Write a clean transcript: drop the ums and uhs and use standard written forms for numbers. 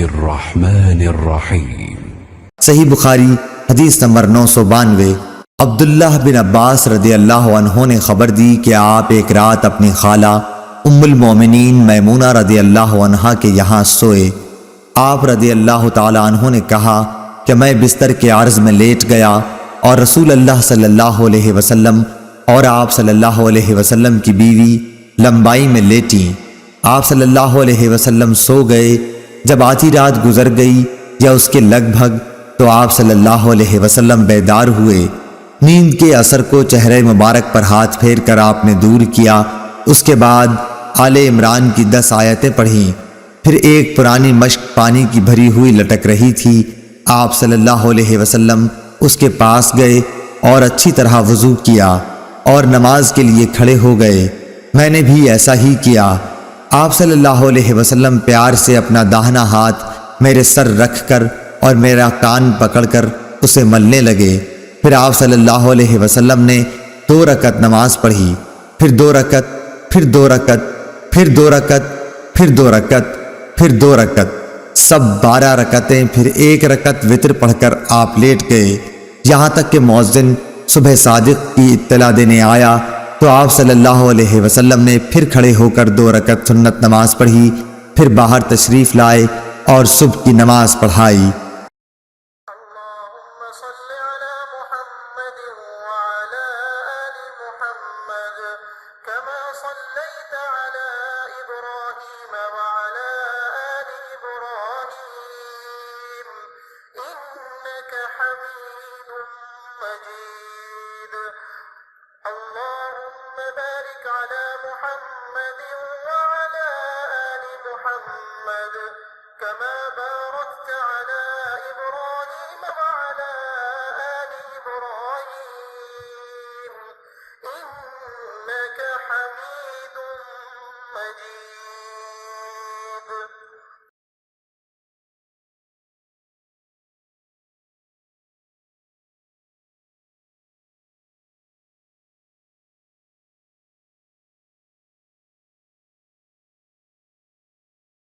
الرحمن الرحیم۔ صحیح بخاری حدیث نمبر 992۔ عبداللہ بن عباس رضی اللہ عنہ نے خبر دی کہ آپ ایک رات اپنی خالہ ام المومنین میمونہ رضی اللہ عنہا کے یہاں سوئے۔ آپ رضی اللہ تعالی عنہ نے کہا کہ میں بستر کے عرض میں لیٹ گیا اور رسول اللہ صلی اللہ علیہ وسلم اور آپ صلی اللہ علیہ وسلم کی بیوی لمبائی میں لیٹیں۔ آپ صلی اللہ علیہ وسلم سو گئے۔ جب آدھی رات گزر گئی یا اس کے لگ بھگ تو آپ صلی اللہ علیہ وسلم بیدار ہوئے۔ نیند کے اثر کو چہرے مبارک پر ہاتھ پھیر کر آپ نے دور کیا۔ اس کے بعد آل عمران کی 10 آیتیں پڑھیں۔ پھر ایک پرانی مشک پانی کی بھری ہوئی لٹک رہی تھی۔ آپ صلی اللہ علیہ وسلم اس کے پاس گئے اور اچھی طرح وضو کیا اور نماز کے لیے کھڑے ہو گئے۔ میں نے بھی ایسا ہی کیا۔ آپ صلی اللہ علیہ وسلم پیار سے اپنا داہنا ہاتھ میرے سر رکھ کر اور میرا کان پکڑ کر اسے ملنے لگے۔ پھر آپ صلی اللہ علیہ وسلم نے 2 رکعت نماز پڑھی، پھر 2 رکعت، پھر 2 رکعت، پھر 2 رکعت، پھر 2 رکعت، پھر 2 رکعت، سب 12 رکعتیں، پھر 1 رکعت وتر پڑھ کر آپ لیٹ گئے، یہاں تک کہ مؤذن صبح صادق کی اطلاع دینے آیا تو آپ صلی اللہ علیہ وسلم نے پھر کھڑے ہو کر 2 رکعت سنت نماز پڑھی، پھر باہر تشریف لائے اور صبح کی نماز پڑھائی۔ اللهم صل على محمد وعلى آل محمد كما صليت على إبراهيم وعلى آل إبراهيم إنك حميد مجيد اللهم بارك على محمد وعلى آل محمد كما باركت على إبراهيم